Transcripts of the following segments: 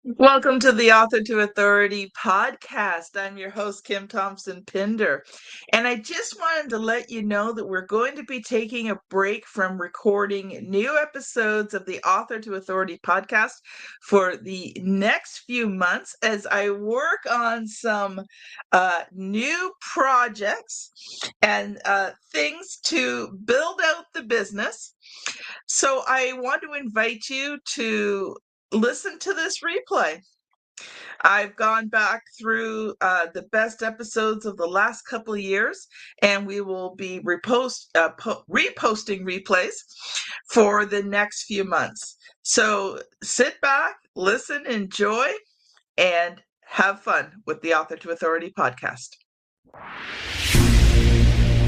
Welcome to the Author to Authority podcast. I'm your host, Kim Thompson-Pinder. And I just wanted to let you know that we're going to be taking a break from recording new episodes of the Author to Authority podcast for the next few months as I work on some new projects and things to build out the business. So I want to invite you to listen to this replay. I've gone back through the best episodes of the last couple of years, and we will be reposting replays for the next few months. So sit back, listen, enjoy, and have fun with the Author to Authority podcast.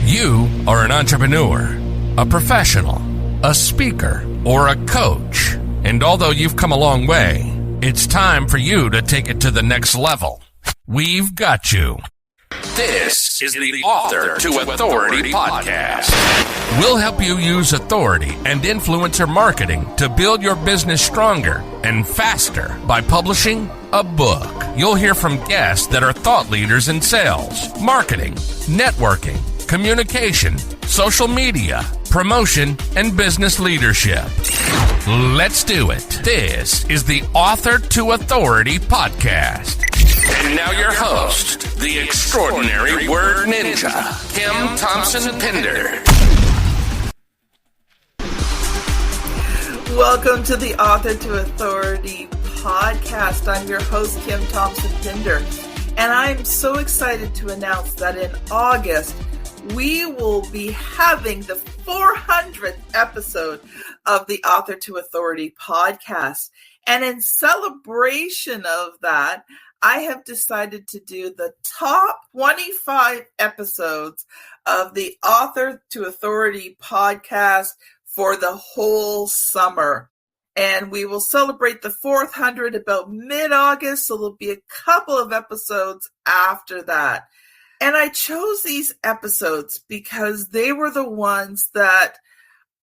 You are an entrepreneur, a professional, a speaker, or a coach. And although you've come a long way, it's time for you to take it to the next level. We've got you. This is the Author to Authority podcast. We'll help you use authority and influencer marketing to build your business stronger and faster by publishing a book. You'll hear from guests that are thought leaders in sales, marketing, networking, communication, social media, promotion, and business leadership. Let's do it. This is the Author to Authority podcast. And now your host, the extraordinary word ninja, Kim Thompson-Pinder. Welcome to the Author to Authority podcast. I'm your host, Kim Thompson-Pinder, and I'm so excited to announce that in August, we will be having the 400th episode of the Author to Authority podcast. And in celebration of that, I have decided to do the top 25 episodes of the Author to Authority podcast for the whole summer. And we will celebrate the 400 about mid-August, so there'll be a couple of episodes after that. And I chose these episodes because they were the ones that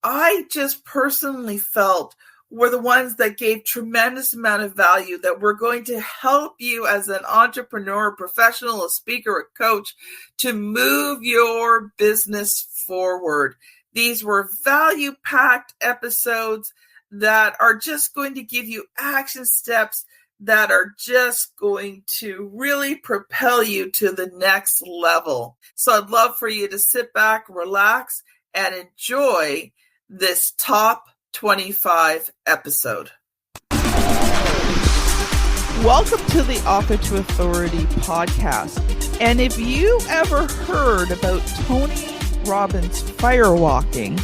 I just personally felt were the ones that gave tremendous amount of value, that were going to help you as an entrepreneur, a professional, a speaker, a coach to move your business forward. These were value-packed episodes that are just going to give you action steps that are just going to really propel you to the next level. So I'd love for you to sit back, relax, and enjoy this top 25 episode. Welcome to the Author to Authority podcast. And if you ever heard about Tony Robbins' Firewalking,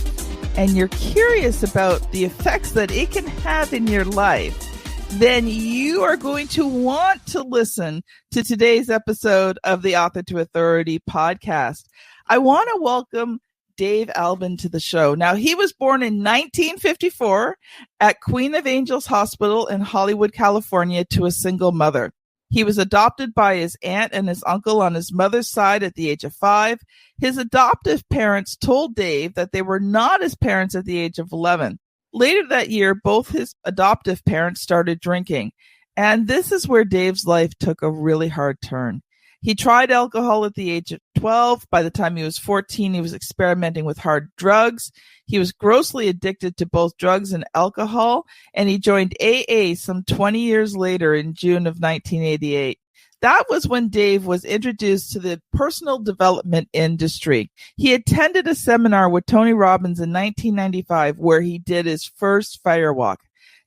and you're curious about the effects that it can have in your life, then you are going to want to listen to today's episode of the Author to Authority podcast. I want to welcome Dave Albin to the show. Now, he was born in 1954 at Queen of Angels Hospital in Hollywood, California, to a single mother. He was adopted by his aunt and his uncle on his mother's side at the age of 5. His adoptive parents told Dave that they were not his parents at the age of 11. Later that year, both his adoptive parents started drinking, and this is where Dave's life took a really hard turn. He tried alcohol at the age of 12. By the time he was 14, he was experimenting with hard drugs. He was grossly addicted to both drugs and alcohol, and he joined AA some 20 years later in June of 1988. That was when Dave was introduced to the personal development industry. He attended a seminar with Tony Robbins in 1995 where he did his first firewalk.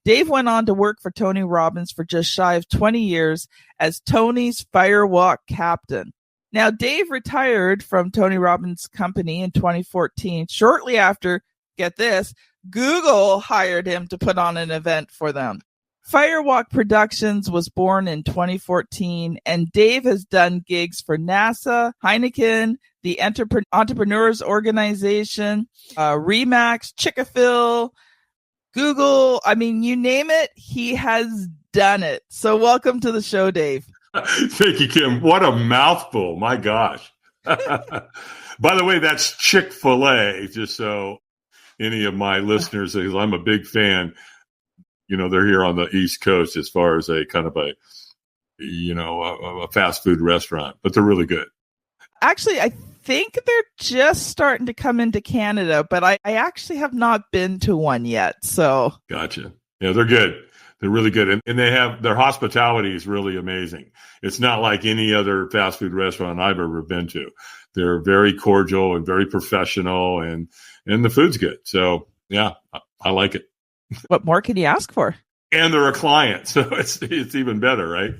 Dave went on to work for Tony Robbins for just shy of 20 years as Tony's firewalk captain. Now, Dave retired from Tony Robbins' company in 2014. Shortly after, get this, Google hired him to put on an event for them. Firewalk Productions was born in 2014, and Dave has done gigs for NASA, Heineken, the Entrepreneurs Organization, Remax, Chick-fil-A, Google. I mean, you name it, he has done it. So welcome to the show, Dave. Thank you, Kim. What a mouthful. My gosh. By the way, that's Chick-fil-A, just so any of my listeners, I'm a big fan. they're here on the East Coast as far as a kind of a fast food restaurant, but they're really good. Actually, I think they're just starting to come into Canada, but I actually have not been to one yet. So Gotcha. Yeah, they're good. They're really good. And they have, their hospitality is really amazing. It's not like any other fast food restaurant I've ever been to. They're very cordial and very professional, and the food's good. So yeah, I like it. What more can you ask for? And they're a client, so it's even better, right?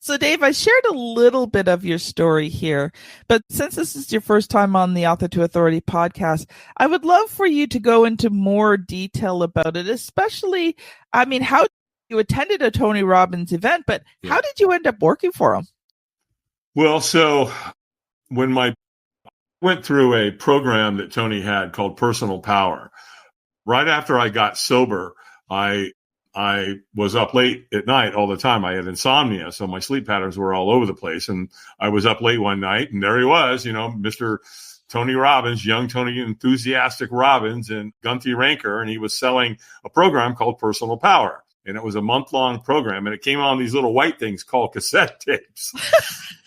So Dave, I shared a little bit of your story here, but since this is your first time on the Author to Authority podcast, I would love for you to go into more detail about it, especially, how you attended a Tony Robbins event, but how did you end up working for him? Well, so when I went through a program that Tony had called Personal Power, right after I got sober, I was up late at night all the time. I had insomnia, so my sleep patterns were all over the place. And I was up late one night, and there he was, Mr. Tony Robbins, young Tony enthusiastic Robbins in Gunty Ranker, and he was selling a program called Personal Power. And it was a month-long program, and it came on these little white things called cassette tapes.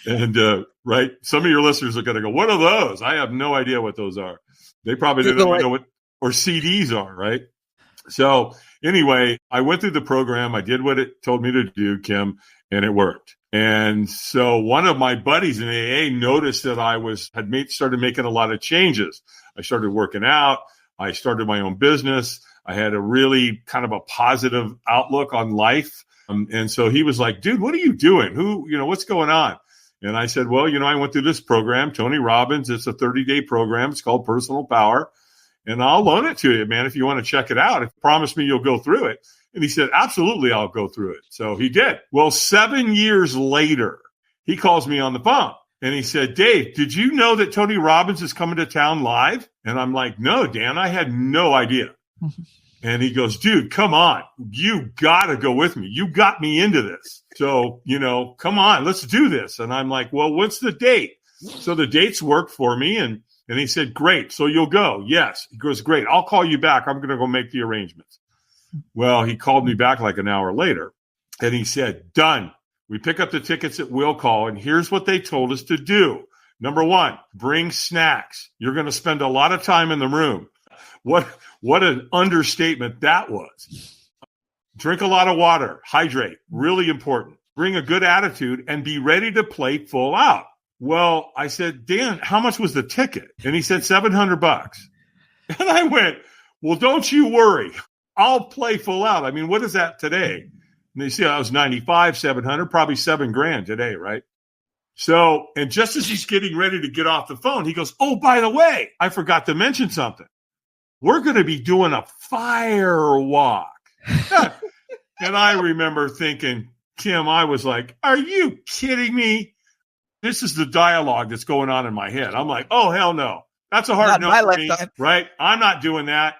And, right, some of your listeners are going to go, what are those? I have no idea what those are. They probably didn't even know what or CDs are, right? So anyway, I went through the program. I did what it told me to do, Kim, and it worked. And so one of my buddies in AA noticed that I started making a lot of changes. I started working out. I started my own business. I had a really kind of a positive outlook on life. And so he was like, dude, what are you doing? What's going on? And I said, well, I went through this program, Tony Robbins. It's a 30-day program. It's called Personal Power. And I'll loan it to you, man, if you want to check it out. Promise me you'll go through it. And he said, absolutely, I'll go through it. So he did. Well, 7 years later, he calls me on the phone. And he said, Dave, did you know that Tony Robbins is coming to town live? And I'm like, no, Dan, I had no idea. And he goes, dude, come on. You got to go with me. You got me into this. So, come on, let's do this. And I'm like, well, what's the date? So the dates worked for me. And he said, great. So you'll go. Yes. He goes, great. I'll call you back. I'm going to go make the arrangements. Well, he called me back like an hour later, and he said, done. We pick up the tickets at will call, and here's what they told us to do. Number one, bring snacks. You're going to spend a lot of time in the room. What an understatement that was. Drink a lot of water. Hydrate. Really important. Bring a good attitude and be ready to play full out. Well, I said, Dan, how much was the ticket? And he said, $700. And I went, well, don't you worry. I'll play full out. I mean, what is that today? And they say I was 95, 700, probably $7,000 today, right? So, and just as he's getting ready to get off the phone, he goes, oh, by the way, I forgot to mention something. We're going to be doing a firewalk. And I remember thinking, Kim, I was like, are you kidding me? This is the dialogue that's going on in my head. I'm like, oh, hell no. That's a hard no for me, right? I'm not doing that.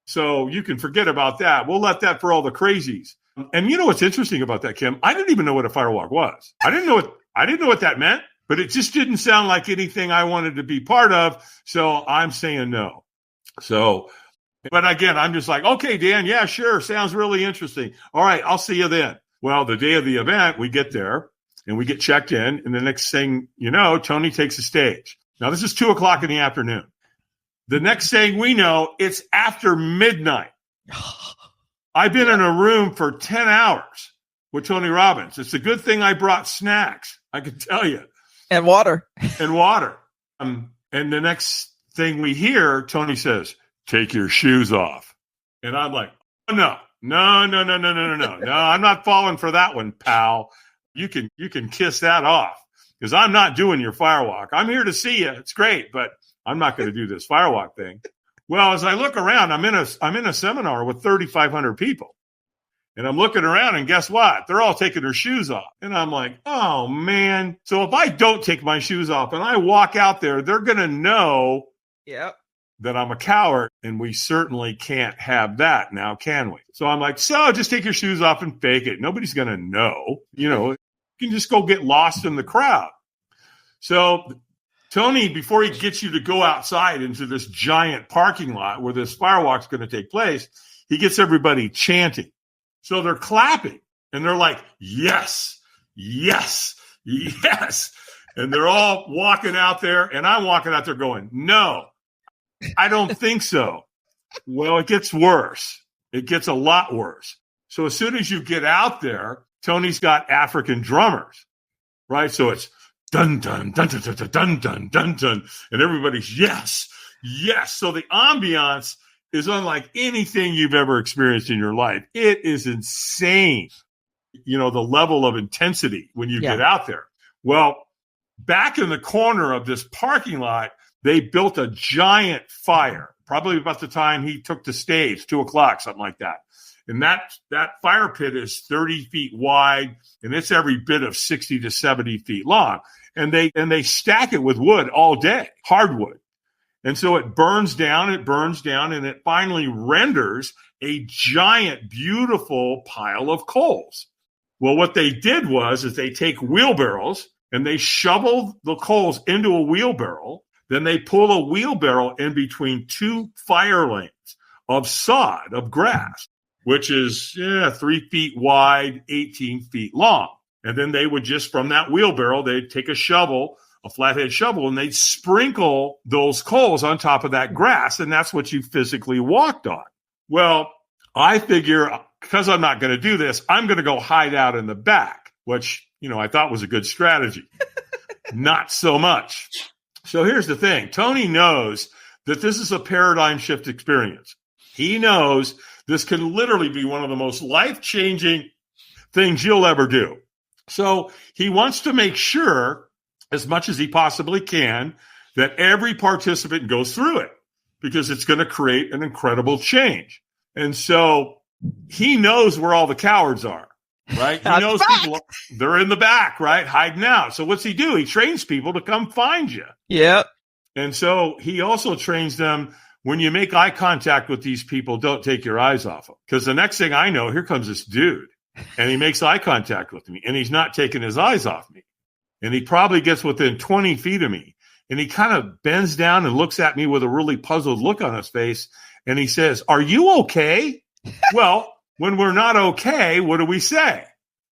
So you can forget about that. We'll let that for all the crazies. And you know what's interesting about that, Kim? I didn't even know what a firewalk was. I didn't know what that meant, but it just didn't sound like anything I wanted to be part of. So I'm saying no. So, but again, I'm just like, okay, Dan, yeah, sure. Sounds really interesting. All right, I'll see you then. Well, the day of the event, we get there. And we get checked in, and the next thing you know, Tony takes the stage. Now, this is 2:00 in the afternoon. The next thing we know, it's after midnight. I've been in a room for 10 hours with Tony Robbins. It's a good thing I brought snacks, I can tell you. And water. And the next thing we hear, Tony says, take your shoes off. And I'm like, oh, no, I'm not falling for that one, pal. You can kiss that off, because I'm not doing your firewalk. I'm here to see you. It's great, but I'm not going to do this firewalk thing. Well, as I look around, I'm in a seminar with 3,500 people, and I'm looking around, and guess what? They're all taking their shoes off, and I'm like, oh man. So if I don't take my shoes off and I walk out there, they're going to know that I'm a coward, and we certainly can't have that now, can we? So I'm like, so just take your shoes off and fake it. Nobody's going to know, You can just go get lost in the crowd. So Tony, before he gets you to go outside into this giant parking lot where this firewalk is going to take place, he gets everybody chanting. So they're clapping and they're like, yes, yes, yes. And they're all walking out there and I'm walking out there going, no, I don't think so. Well, it gets worse. It gets a lot worse. So as soon as you get out there, Tony's got African drummers, right? So it's dun, dun, dun, dun, dun, dun, dun, dun, dun, dun. And everybody's yes, yes. So the ambiance is unlike anything you've ever experienced in your life. It is insane, the level of intensity when you get out there. Well, back in the corner of this parking lot, they built a giant fire, probably about the time he took the stage, 2:00, something like that. And that fire pit is 30 feet wide, and it's every bit of 60 to 70 feet long. And they stack it with wood all day, hardwood. And so it burns down, and it finally renders a giant, beautiful pile of coals. Well, what they did is they take wheelbarrows and they shovel the coals into a wheelbarrow. Then they pull a wheelbarrow in between two fire lanes of sod, of grass, which is 3 feet wide, 18 feet long. And then they would just, from that wheelbarrow, they'd take a shovel, a flathead shovel, and they'd sprinkle those coals on top of that grass, and that's what you physically walked on. Well, I figure, because I'm not going to do this, I'm going to go hide out in the back, which, I thought was a good strategy. Not so much. So here's the thing. Tony knows that this is a paradigm shift experience. He knows this can literally be one of the most life-changing things you'll ever do. So he wants to make sure, as much as he possibly can, that every participant goes through it, because it's going to create an incredible change. And so he knows where all the cowards are, right? He knows people, they're in the back, right? Hiding out. So what's he do? He trains people to come find you. Yep. And so he also trains them, when you make eye contact with these people, don't take your eyes off them. Because the next thing I know, here comes this dude, and he makes eye contact with me, and he's not taking his eyes off me. And he probably gets within 20 feet of me, and he kind of bends down and looks at me with a really puzzled look on his face, and he says, "Are you okay?" Well, when we're not okay, what do we say?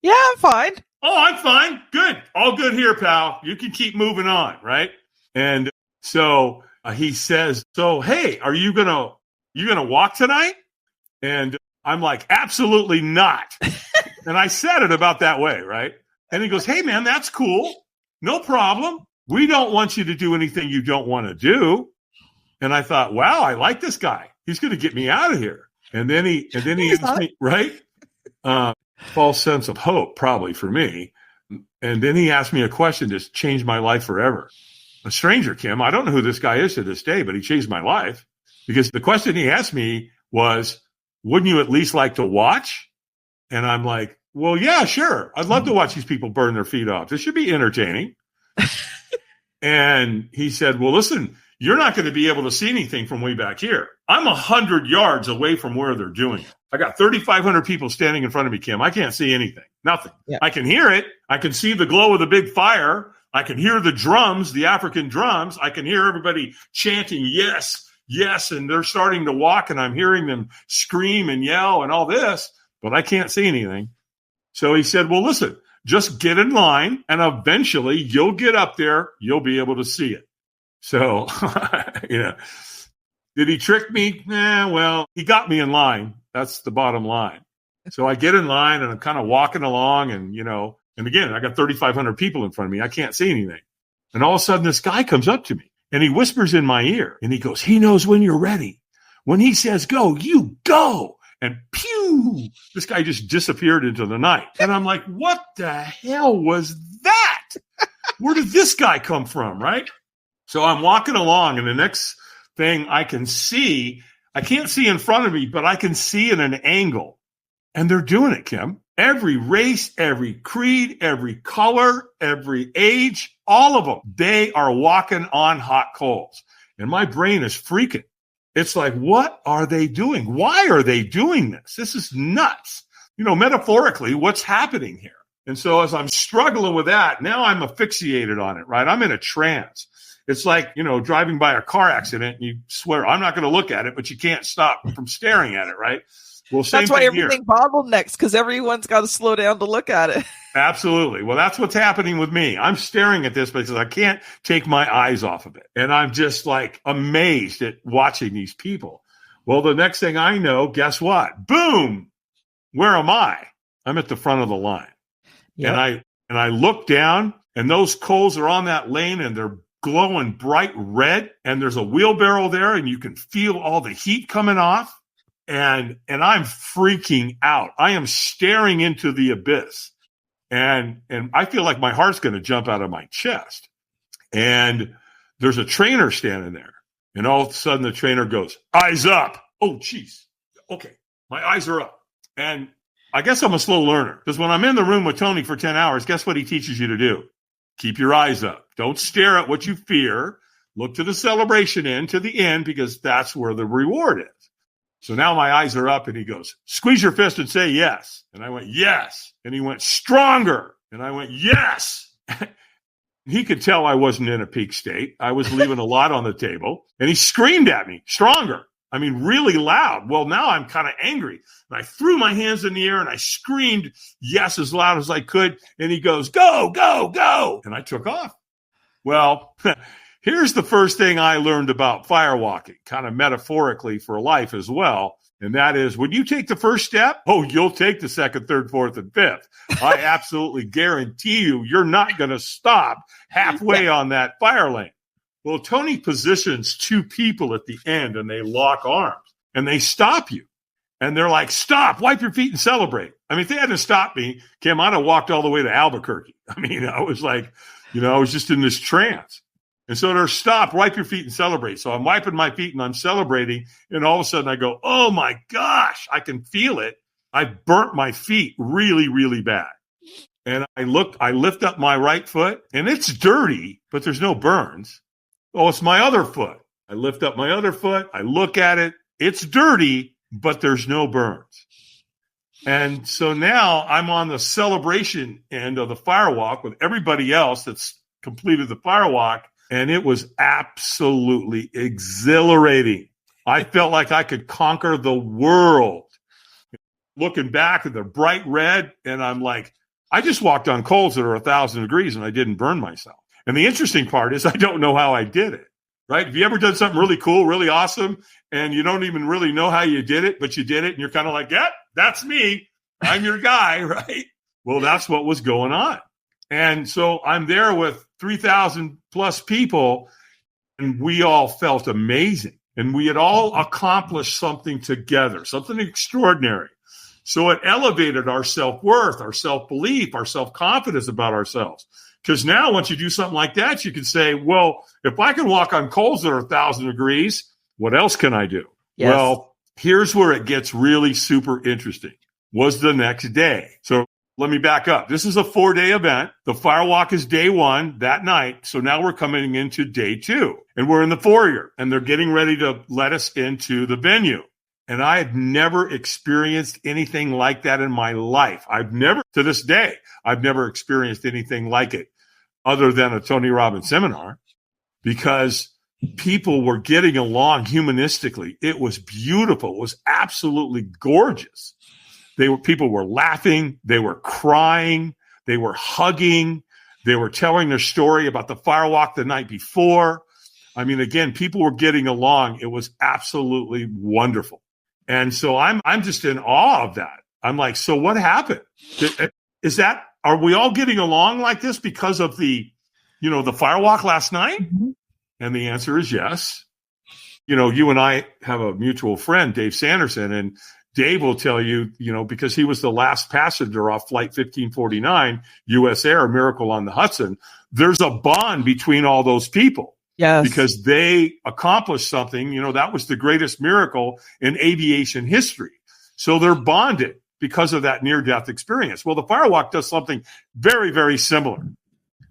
Yeah, I'm fine. Oh, I'm fine. Good. All good here, pal. You can keep moving on, right? And so he says, "So, hey, are you gonna walk tonight?" And I'm like, "Absolutely not." And I said it about that way, right? And he goes, "Hey, man, that's cool. No problem. We don't want you to do anything you don't want to do." And I thought, wow, I like this guy. He's going to get me out of here. And then he asked me, right? False sense of hope, probably for me. And then he asked me a question that's changed my life forever. A stranger, Kim. I don't know who this guy is to this day, but he changed my life, because the question he asked me was, "Wouldn't you at least like to watch?" And I'm like, "Well, yeah, sure. I'd love to watch these people burn their feet off. This should be entertaining." And he said, "Well, listen, you're not going to be able to see anything from way back here. I'm 100 yards away from where they're doing it. I got 3,500 people standing in front of me, Kim. I can't see anything. Nothing. Yeah. I can hear it. I can see the glow of the big fire. I can hear the drums, the African drums. I can hear everybody chanting, yes, yes. And they're starting to walk, and I'm hearing them scream and yell and all this, but I can't see anything." So he said, "Well, listen, just get in line, and eventually you'll get up there. You'll be able to see it." So, did he trick me? Well, he got me in line. That's the bottom line. So I get in line, and I'm kind of walking along, and again, I got 3,500 people in front of me. I can't see anything. And all of a sudden, this guy comes up to me, and he whispers in my ear, and he goes, "He knows when you're ready. When he says go, you go." And pew, this guy just disappeared into the night. And I'm like, what the hell was that? Where did this guy come from, right? So I'm walking along, and the next thing I can see, I can't see in front of me, but I can see in an angle. And they're doing it, Kim. Every race, every creed, every color, every age, all of them, they are walking on hot coals. And my brain is freaking. It's like, what are they doing? Why are they doing this? This is nuts. Metaphorically, what's happening here? And so as I'm struggling with that, now I'm asphyxiated on it, right? I'm in a trance. It's like, driving by a car accident and you swear, I'm not going to look at it, but you can't stop from staring at it, right? Well, same That's why thing everything here. bottlenecks, because everyone's got to slow down to look at it. Absolutely. Well, that's what's happening with me. I'm staring at this because I can't take my eyes off of it. And I'm just like amazed at watching these people. Well, the next thing I know, guess what? Boom! Where am I? I'm at the front of the line. Yep. And I look down, and those coals are on that lane, and they're glowing bright red, and there's a wheelbarrow there, and you can feel all the heat coming off. And I'm freaking out. I am staring into the abyss. And I feel like my heart's going to jump out of my chest. And there's a trainer standing there. And all of a sudden the trainer goes, eyes up. Oh, geez. Okay. My eyes are up. And I guess I'm a slow learner, because when I'm in the room with Tony for 10 hours, guess what he teaches you to do? Keep your eyes up. Don't stare at what you fear. Look to the celebration end, to the end, because that's where the reward is. So now my eyes are up, and he goes, squeeze your fist and say yes. And I went, yes. And he went, stronger. And I went, yes. He could tell I wasn't in a peak state. I was leaving a lot on the table. And he screamed at me, stronger. I mean, really loud. Well, now I'm kind of angry. And I threw my hands in the air, and I screamed yes as loud as I could. And he goes, go, go, go. And I took off. Well, here's the first thing I learned about firewalking, kind of metaphorically for life as well. And that is, when you take the first step, you'll take the second, third, fourth, and fifth. I absolutely guarantee you're not going to stop halfway on that fire lane. Well, Tony positions two people at the end, and they lock arms, and they stop you. And they're like, stop, wipe your feet and celebrate. I mean, if they hadn't stopped me, Kim, I'd have walked all the way to Albuquerque. I mean, I was like, I was just in this trance. And so they're stop, wipe your feet and celebrate. So I'm wiping my feet and I'm celebrating. And all of a sudden I go, oh my gosh, I can feel it. I burnt my feet really, really bad. And I lift up my right foot, and it's dirty, but there's no burns. Oh, it's my other foot. I lift up my other foot. I look at it. It's dirty, but there's no burns. And so now I'm on the celebration end of the firewalk with everybody else that's completed the firewalk. And it was absolutely exhilarating. I felt like I could conquer the world. Looking back at the bright red, and I'm like, I just walked on coals that are 1,000 degrees, and I didn't burn myself. And the interesting part is I don't know how I did it, right? Have you ever done something really cool, really awesome, and you don't even really know how you did it, but you did it, and you're kind of like, yeah, that's me. I'm your guy, right? Well, that's what was going on. And so I'm there with 3,000 plus people, and we all felt amazing. And we had all accomplished something together, something extraordinary. So it elevated our self-worth, our self-belief, our self-confidence about ourselves. Because now once you do something like that, you can say, well, if I can walk on coals that are 1,000 degrees, what else can I do? Yes. Well, here's where it gets really super interesting. Was the next day. So let me back up. This is a 4-day event. The firewalk is day 1 that night. So now we're coming into day 2, and we're in the foyer, and they're getting ready to let us into the venue. And I had never experienced anything like that in my life. To this day, I've never experienced anything like it other than a Tony Robbins seminar, because people were getting along humanistically. It was beautiful. It was absolutely gorgeous. People were laughing. They were crying. They were hugging. They were telling their story about the firewalk the night before. I mean, again, people were getting along. It was absolutely wonderful. And so I'm just in awe of that. I'm like, so what happened? Are we all getting along like this because of the firewalk last night? Mm-hmm. And the answer is yes. You and I have a mutual friend, Dave Sanderson, and Dave will tell you, because he was the last passenger off Flight 1549, U.S. Air, Miracle on the Hudson, there's a bond between all those people. Yes. Because they accomplished something, that was the greatest miracle in aviation history. So they're bonded because of that near-death experience. Well, the firewalk does something very, very similar.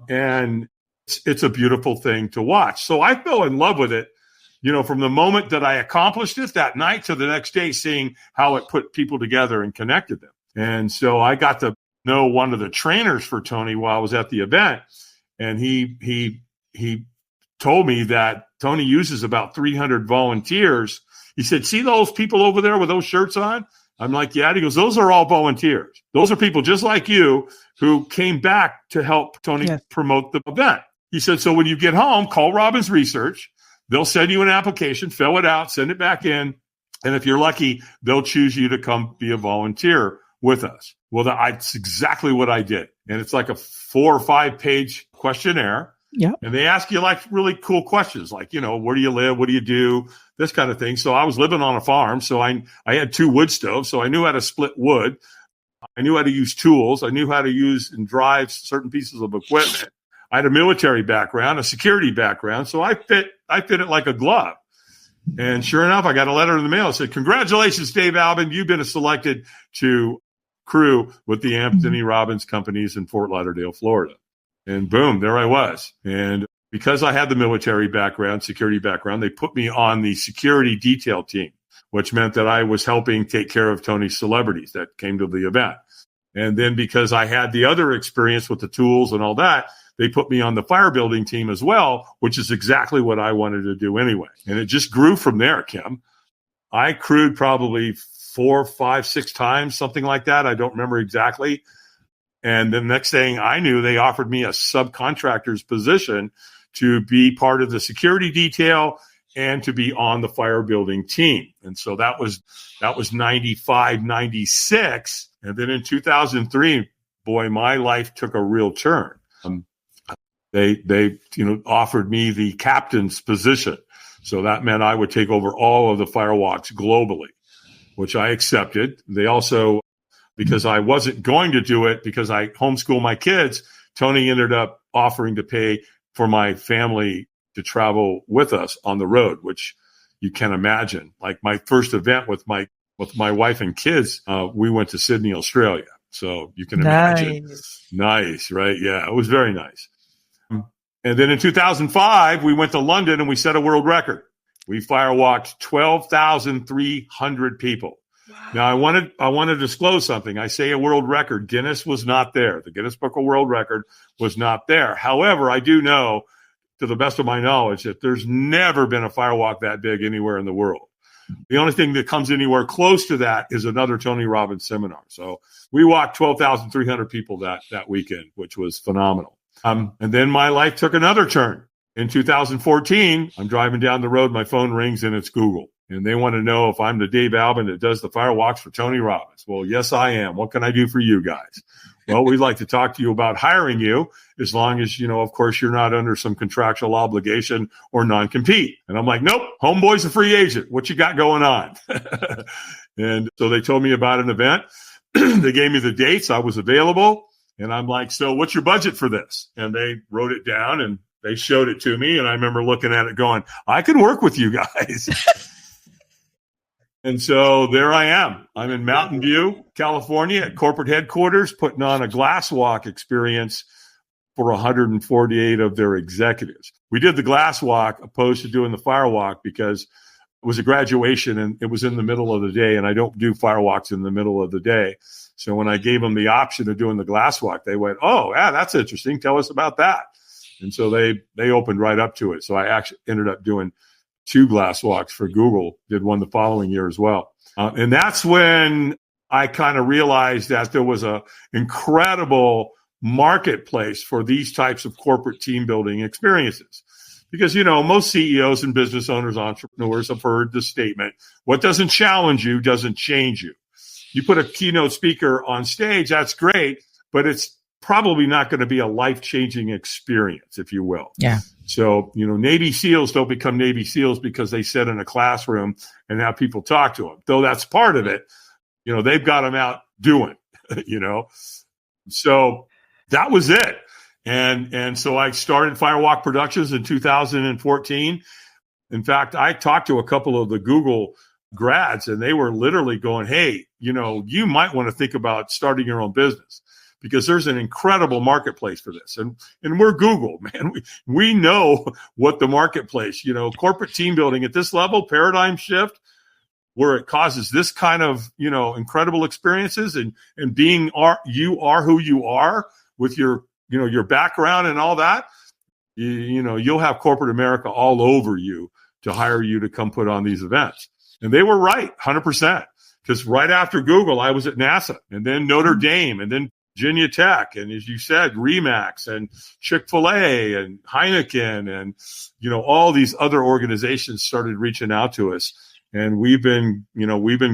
And it's a beautiful thing to watch. So I fell in love with it. From the moment that I accomplished it that night to the next day, seeing how it put people together and connected them. And so I got to know one of the trainers for Tony while I was at the event. And he told me that Tony uses about 300 volunteers. He said, see those people over there with those shirts on? I'm like, yeah. And he goes, those are all volunteers. Those are people just like you who came back to help Tony promote the event. He said, so when you get home, call Robbins Research. They'll send you an application, fill it out, send it back in. And if you're lucky, they'll choose you to come be a volunteer with us. Well, that's exactly what I did. And it's like a 4 or 5 page questionnaire. Yeah. And they ask you like really cool questions, like, where do you live? What do you do? This kind of thing. So I was living on a farm. So I had 2 wood stoves. So I knew how to split wood. I knew how to use tools. I knew how to use and drive certain pieces of equipment. I had a military background, a security background. So I fit it like a glove. And sure enough, I got a letter in the mail that said, congratulations, Dave Albin. You've been selected to crew with the Tony Robbins companies in Fort Lauderdale, Florida. And boom, there I was. And because I had the military background, security background, they put me on the security detail team, which meant that I was helping take care of Tony's celebrities that came to the event. And then because I had the other experience with the tools and all that, they put me on the fire building team as well, which is exactly what I wanted to do anyway. And it just grew from there, Kim. I crewed probably 4, 5, 6 times, something like that. I don't remember exactly. And the next thing I knew, they offered me a subcontractor's position to be part of the security detail and to be on the fire building team. And so that was 95, 96. And then in 2003, boy, my life took a real turn. They offered me the captain's position. So that meant I would take over all of the firewalks globally, which I accepted. They also, because I wasn't going to do it because I homeschool my kids, Tony ended up offering to pay for my family to travel with us on the road, which you can imagine. Like my first event with my wife and kids, we went to Sydney, Australia. So you can imagine. Nice, right? Yeah, it was very nice. And then in 2005, we went to London and we set a world record. We firewalked 12,300 people. Wow. Now, I want to disclose something. I say a world record. Guinness was not there. The Guinness Book of World Record was not there. However, I do know, to the best of my knowledge, that there's never been a firewalk that big anywhere in the world. The only thing that comes anywhere close to that is another Tony Robbins seminar. So we walked 12,300 people that weekend, which was phenomenal. And then my life took another turn. In 2014, I'm driving down the road, my phone rings and it's Google. And they want to know if I'm the Dave Albin that does the firewalks for Tony Robbins. Well, yes, I am. What can I do for you guys? Well, we'd like to talk to you about hiring you as long as, of course, you're not under some contractual obligation or non-compete. And I'm like, nope, homeboy's a free agent. What you got going on? And so they told me about an event. They gave me the dates. I was available. And I'm like, so what's your budget for this? And they wrote it down and they showed it to me. And I remember looking at it going, I can work with you guys. And so there I am. I'm in Mountain View, California at corporate headquarters, putting on a glass walk experience for 148 of their executives. We did the glass walk opposed to doing the firewalk because it was a graduation and it was in the middle of the day. And I don't do firewalks in the middle of the day. So when I gave them the option of doing the glass walk, they went, oh, yeah, that's interesting. Tell us about that. And so they opened right up to it. So I actually ended up doing 2 glass walks for Google, did one the following year as well. And that's when I kind of realized that there was an incredible marketplace for these types of corporate team building experiences. Because, most CEOs and business owners, entrepreneurs have heard the statement, what doesn't challenge you doesn't change you. You put a keynote speaker on stage, that's great, but it's probably not going to be a life-changing experience, if you will. Yeah. So, Navy SEALs don't become Navy SEALs because they sit in a classroom and have people talk to them. Though that's part of it, they've got them out doing, So that was it. And so I started Firewalk Productions in 2014. In fact, I talked to a couple of the Google grads and they were literally going, hey, you might want to think about starting your own business because there's an incredible marketplace for this. And we're Google, man. We know what the marketplace, corporate team building at this level, paradigm shift, where it causes this kind of, incredible experiences and you are who you are with your, your background and all that. you'll have corporate America all over you to hire you to come put on these events. And they were right, 100%. Because right after Google, I was at NASA, and then Notre Dame, and then Virginia Tech, and as you said, Remax and Chick-fil-A and Heineken, and all these other organizations started reaching out to us, and we've been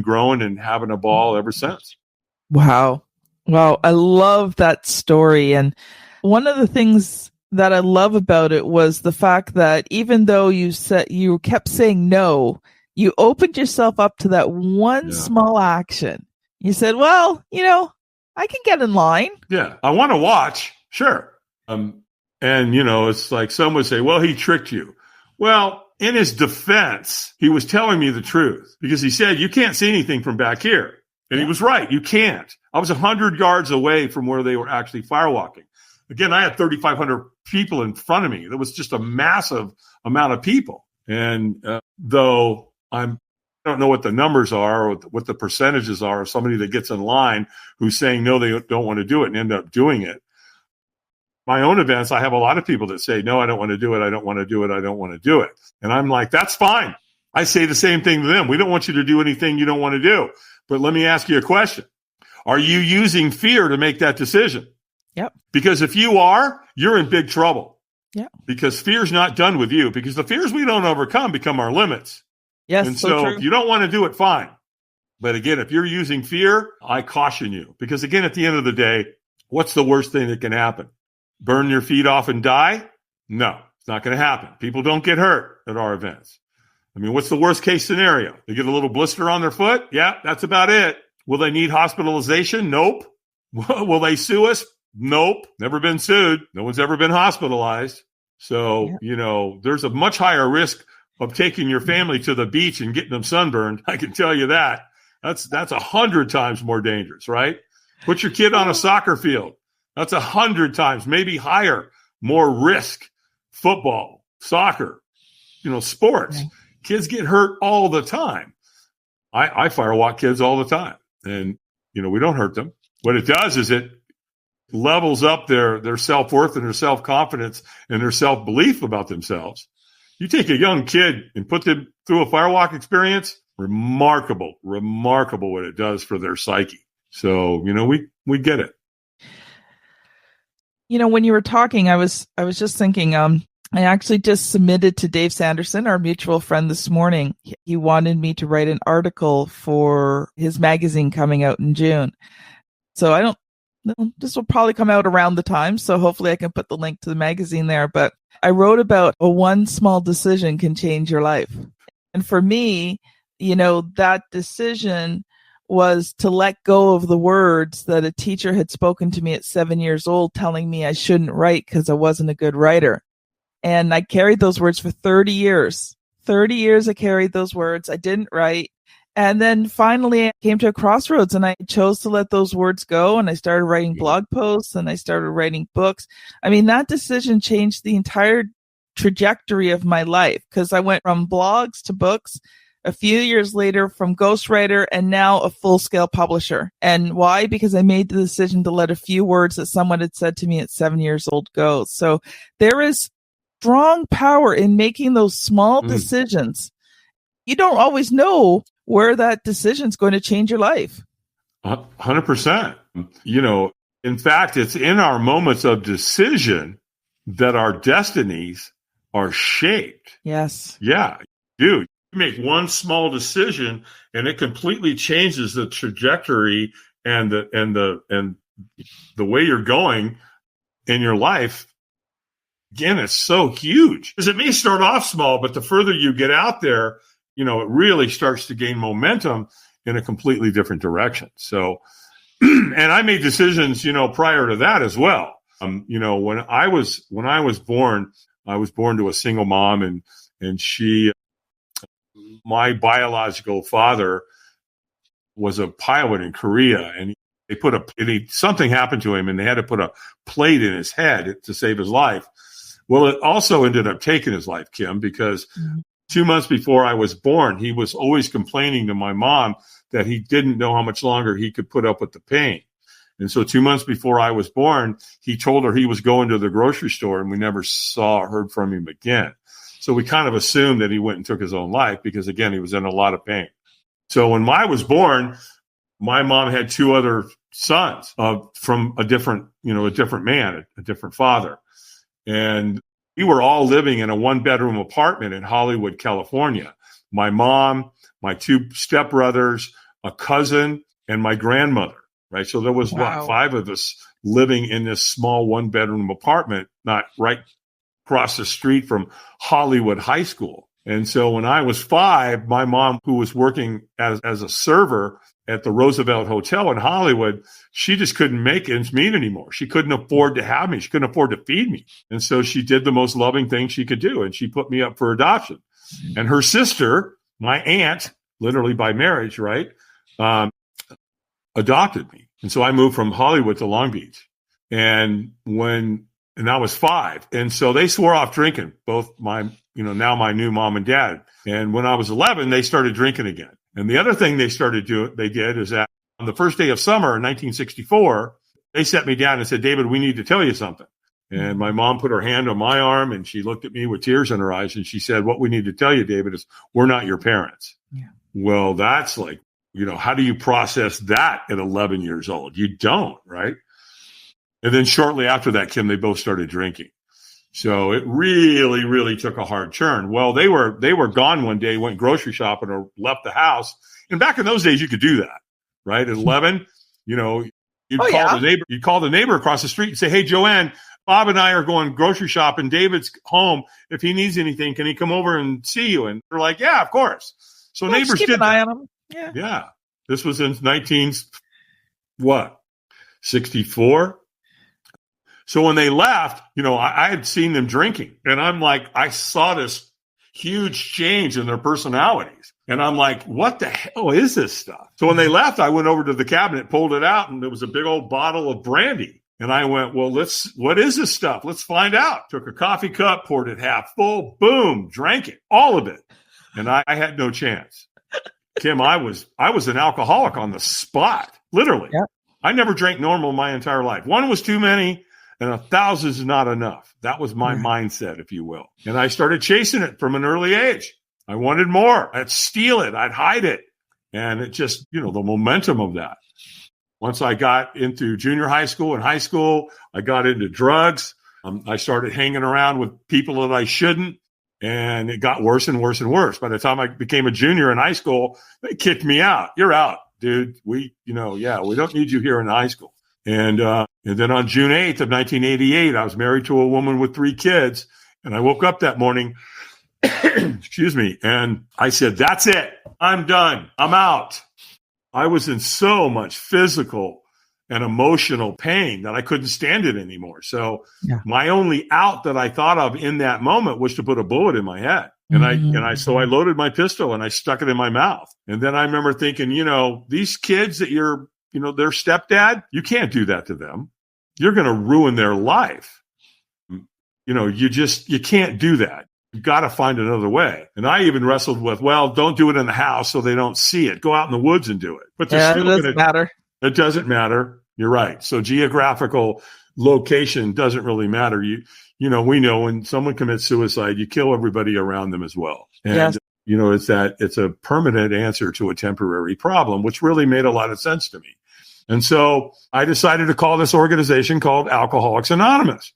growing and having a ball ever since. Wow, I love that story, and one of the things that I love about it was the fact that even though you kept saying no, you opened yourself up to that one small action. You said, well, I can get in line. Yeah, I want to watch. Sure. And, it's like some would say, well, he tricked you. Well, in his defense, he was telling me the truth because he said, you can't see anything from back here. And he was right. You can't. I was 100 yards away from where they were actually firewalking. Again, I had 3,500 people in front of me. There was just a massive amount of people. And though I don't know what the numbers are or what the percentages are of somebody that gets in line who's saying, no, they don't want to do it and end up doing it. My own events, I have a lot of people that say, no, I don't want to do it. I don't want to do it. I don't want to do it. And I'm like, that's fine. I say the same thing to them. We don't want you to do anything you don't want to do. But let me ask you a question. Are you using fear to make that decision? Yep. Because if you are, you're in big trouble. Yeah. Because fear's not done with you. Because the fears we don't overcome become our limits. Yes. And so if you don't want to do it, fine. But again, if you're using fear, I caution you. Because again, at the end of the day, what's the worst thing that can happen? Burn your feet off and die? No, it's not going to happen. People don't get hurt at our events. I mean, what's the worst case scenario? They get a little blister on their foot? Yeah, that's about it. Will they need hospitalization? Nope. Will they sue us? Nope. Never been sued. No one's ever been hospitalized. So, there's a much higher risk of taking your family to the beach and getting them sunburned. I can tell you that. That's 100 times more dangerous, right? Put your kid on a soccer field. That's 100 times, maybe higher, more risk. Football, soccer, sports. Okay. Kids get hurt all the time. I firewalk kids all the time. And, we don't hurt them. What it does is it levels up their self-worth and their self-confidence and their self-belief about themselves. You take a young kid and put them through a firewalk experience, remarkable what it does for their psyche. So, we get it. When you were talking, I was just thinking, I actually just submitted to Dave Sanderson, our mutual friend, this morning. He wanted me to write an article for his magazine coming out in June. So this will probably come out around the time. So hopefully I can put the link to the magazine there. But I wrote about one small decision can change your life. And for me, that decision was to let go of the words that a teacher had spoken to me at 7 years old, telling me I shouldn't write because I wasn't a good writer. And I carried those words for 30 years. 30 years I carried those words. I didn't write. And then finally I came to a crossroads and I chose to let those words go. And I started writing blog posts and I started writing books. I mean, that decision changed the entire trajectory of my life because I went from blogs to books. A few years later from ghostwriter and now a full-scale publisher. And why? Because I made the decision to let a few words that someone had said to me at 7 years old go. So there is strong power in making those small decisions. You don't always know where that decision is going to change your life. 100%. In fact, it's in our moments of decision that our destinies are shaped. Yes. Yeah, dude. Make one small decision and it completely changes the trajectory and the way you're going in your life. Again, it's so huge because it may start off small, but the further you get out there, it really starts to gain momentum in a completely different direction. So, and I made decisions, prior to that as well. When I was born, I was born to a single mom and she, my biological father was a pilot in Korea, and something happened to him, and they had to put a plate in his head to save his life. Well, it also ended up taking his life, Kim, because 2 months before I was born, he was always complaining to my mom that he didn't know how much longer he could put up with the pain. And so 2 months before I was born, he told her he was going to the grocery store, and we never saw or heard from him again. So we kind of assumed that he went and took his own life because, again, he was in a lot of pain. So when I was born, my mom had two other sons from a different man, a different father. And we were all living in a one-bedroom apartment in Hollywood, California. My mom, my two stepbrothers, a cousin, and my grandmother, right? So there was five of us living in this small one-bedroom apartment, not right across the street from Hollywood High School. And so when I was 5, my mom, who was working as a server at the Roosevelt Hotel in Hollywood, she just couldn't make ends meet anymore. She couldn't afford to have me. She couldn't afford to feed me. And so she did the most loving thing she could do, and she put me up for adoption. And her sister, my aunt, literally by marriage, right, adopted me. And so I moved from Hollywood to Long Beach. And I was 5. And so they swore off drinking, both now my new mom and dad. And when I was 11, they started drinking again. And the other thing they did is that on the first day of summer in 1964, they set me down and said, "David, we need to tell you something." And my mom put her hand on my arm, and she looked at me with tears in her eyes, and she said, "What we need to tell you, David, is we're not your parents." Yeah. Well, that's like, how do you process that at 11 years old? You don't, right? And then shortly after that, Kim, they both started drinking. So it really, really took a hard turn. Well, they were gone one day, went grocery shopping or left the house. And back in those days, you could do that, right? At 11, you'd call the neighbor across the street and say, "Hey, Joanne, Bob and I are going grocery shopping. David's home. If he needs anything, can he come over and see you?" And they're like, "Yeah, of course." So neighbors did that. Yeah. This was in 64. So when they left, I had seen them drinking, and I'm like, I saw this huge change in their personalities. And I'm like, what the hell is this stuff? So when they left, I went over to the cabinet, pulled it out, and there was a big old bottle of brandy. And I went, well, what is this stuff? Let's find out. Took a coffee cup, poured it half full, boom, drank it, all of it. And I had no chance. Kim, I was an alcoholic on the spot, literally. Yep. I never drank normal my entire life. 1 was too many, and 1,000 is not enough. That was my mindset, if you will. And I started chasing it from an early age. I wanted more. I'd steal it. I'd hide it. And it just, the momentum of that. Once I got into junior high school and high school, I got into drugs. I started hanging around with people that I shouldn't. And it got worse and worse and worse. By the time I became a junior in high school, they kicked me out. "You're out, dude. We don't need you here in high school." And then on June 8th of 1988, I was married to a woman with 3 kids. And I woke up that morning, excuse me, and I said, "That's it. I'm done. I'm out." I was in so much physical and emotional pain that I couldn't stand it anymore. So my only out that I thought of in that moment was to put a bullet in my head. And so I loaded my pistol and I stuck it in my mouth. And then I remember thinking, these kids that you're, their stepdad, you can't do that to them. You're going to ruin their life. You can't do that. You've got to find another way. And I even wrestled with, well, don't do it in the house so they don't see it. Go out in the woods and do it. But it doesn't matter. It doesn't matter. You're right. So geographical location doesn't really matter. We know when someone commits suicide, you kill everybody around them as well. And, it's a permanent answer to a temporary problem, which really made a lot of sense to me. And so I decided to call this organization called Alcoholics Anonymous.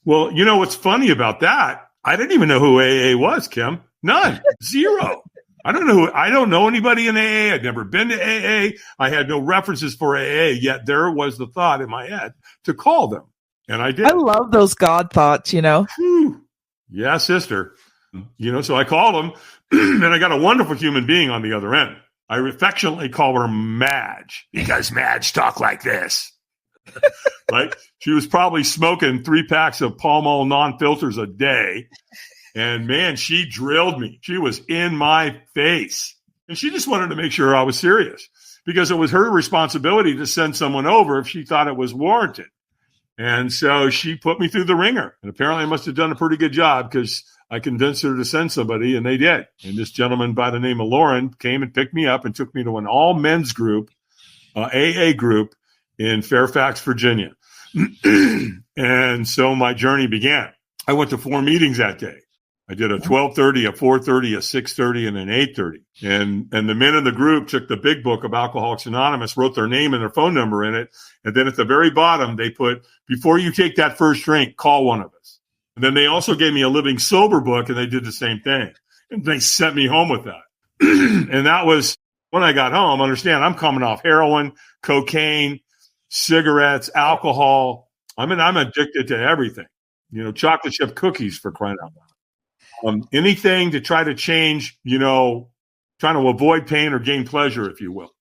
Well, what's funny about that? I didn't even know who AA was, Kim. None. Zero. I don't know anybody in AA. I'd never been to AA. I had no references for AA, yet there was the thought in my head to call them. And I did. I love those God thoughts, Whew. Yeah, sister. So I called them, and I got a wonderful human being on the other end. I affectionately call her Madge, because Madge talk like this. Like, she was probably smoking 3 packs of Pall Mall non-filters a day. And man, she drilled me. She was in my face. And she just wanted to make sure I was serious, because it was her responsibility to send someone over if she thought it was warranted. And so she put me through the ringer. And apparently I must have done a pretty good job, because I convinced her to send somebody, and they did. And this gentleman by the name of Lauren came and picked me up and took me to an all men's group, AA group in Fairfax, Virginia. And so my journey began. I went to 4 meetings that day. I did a 12:30, a 4:30, a 6:30, and an 8:30. And the men in the group took the big book of Alcoholics Anonymous, wrote their name and their phone number in it. And then at the very bottom, they put, before you take that first drink, call one of us. And then they also gave me a living sober book, and they did the same thing. And they sent me home with that. And that was when I got home. Understand, I'm coming off heroin, cocaine, cigarettes, alcohol. I'm addicted to everything. Chocolate chip cookies, for crying out loud. Anything to try to change, trying to avoid pain or gain pleasure, if you will.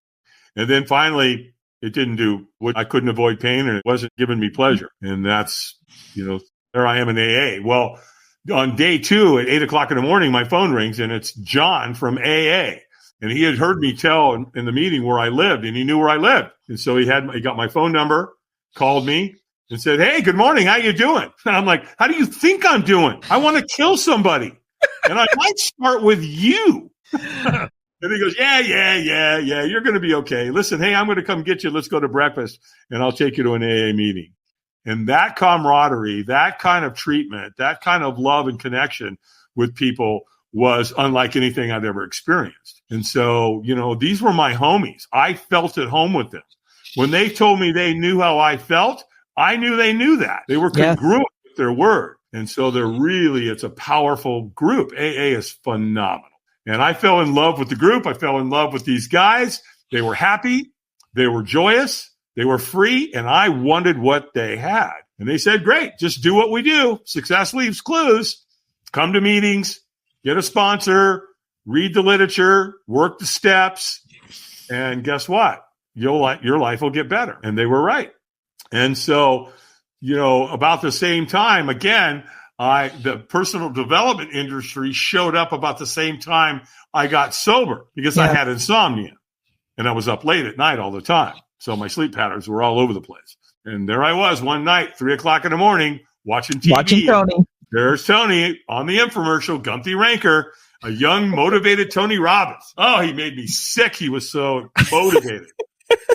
And then finally, it didn't do what I couldn't avoid pain, and it wasn't giving me pleasure. And that's, there I am in AA. Well, on day 2 at 8 o'clock in the morning, my phone rings, and it's John from AA. And he had heard me tell in the meeting where I lived, and he knew where I lived. And so he got my phone number, called me, and said, "Hey, good morning. How you doing?" And I'm like, "How do you think I'm doing? I want to kill somebody. And I might start with you." And he goes, yeah. You're going to be okay. Listen, hey, I'm going to come get you. Let's go to breakfast, and I'll take you to an AA meeting. And that camaraderie, that kind of treatment, that kind of love and connection with people was unlike anything I'd ever experienced. And so, these were my homies. I felt at home with them. When they told me they knew how I felt, I knew they knew that. They were congruent with their word. And so it's a powerful group. AA is phenomenal. And I fell in love with the group. I fell in love with these guys. They were happy. They were joyous. They were free. And I wanted what they had. And they said, great, just do what we do. Success leaves clues. Come to meetings, get a sponsor, read the literature, work the steps. And guess what? Your life will get better. And they were right. And so, about the same time, again, the personal development industry showed up about the same time I got sober because I had insomnia and I was up late at night all the time. So my sleep patterns were all over the place. And there I was one night, 3 o'clock in the morning, watching TV. Watching Tony. There's Tony on the infomercial, Gumpy Ranker, a young, motivated Tony Robbins. Oh, he made me sick. He was so motivated.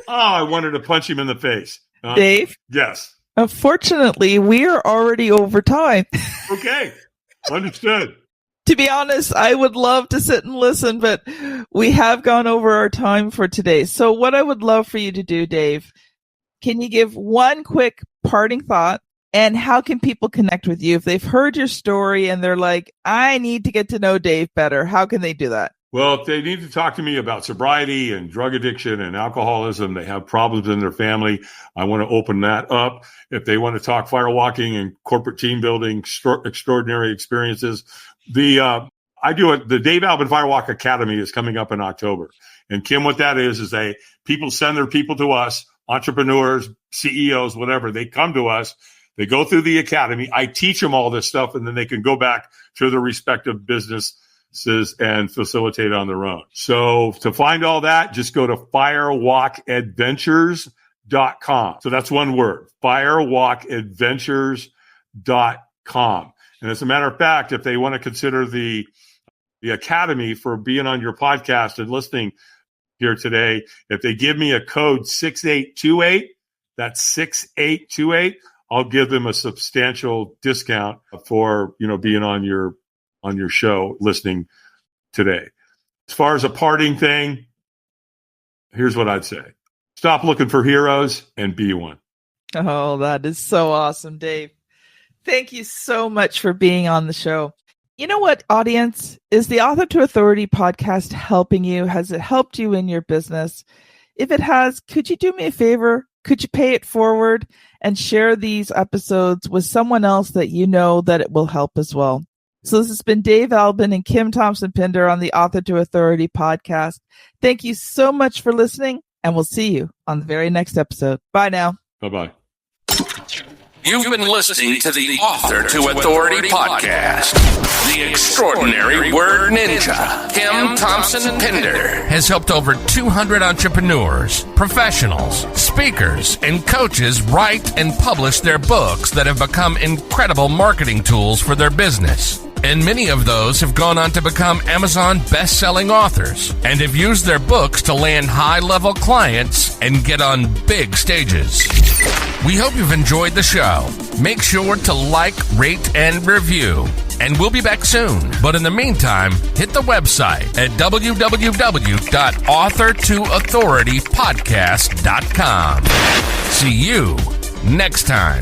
I wanted to punch him in the face. Dave? Yes. Unfortunately, we are already over time. Okay. Understood. To be honest, I would love to sit and listen, but we have gone over our time for today. So what I would love for you to do, Dave, can you give one quick parting thought? And how can people connect with you? If they've heard your story and they're like, I need to get to know Dave better, how can they do that? Well, if they need to talk to me about sobriety and drug addiction and alcoholism, they have problems in their family, I want to open that up. If they want to talk firewalking and corporate team building, extraordinary experiences, the Dave Albin Firewalk Academy is coming up in October. And Kim, what that is people send their people to us, entrepreneurs, CEOs, whatever. They come to us. They go through the academy. I teach them all this stuff, and then they can go back to their respective businesses and facilitate on their own. So to find all that, just go to firewalkadventures.com. So that's one word, firewalkadventures.com. And as a matter of fact, if they want to consider the academy for being on your podcast and listening here today, if they give me a code 6828, that's 6828, I'll give them a substantial discount for, being on your show listening today. As far as a parting thing, here's what I'd say. Stop looking for heroes and be one. Oh, that is so awesome, Dave. Thank you so much for being on the show. You know what, audience? Is the Author to Authority podcast helping you? Has it helped you in your business? If it has, could you do me a favor? Could you pay it forward and share these episodes with someone else that you know that it will help as well? So this has been Dave Albin and Kim Thompson-Pinder on the Author to Authority podcast. Thank you so much for listening, and we'll see you on the very next episode. Bye now. Bye-bye. You've been listening to the Author to Authority podcast. The extraordinary word ninja, Kim Thompson-Pinder, has helped over 200 entrepreneurs, professionals, speakers, and coaches write and publish their books that have become incredible marketing tools for their business. And many of those have gone on to become Amazon best-selling authors and have used their books to land high-level clients and get on big stages. We hope you've enjoyed the show. Make sure to like, rate, and review. And we'll be back soon. But in the meantime, hit the website at www.author2authoritypodcast.com. See you next time.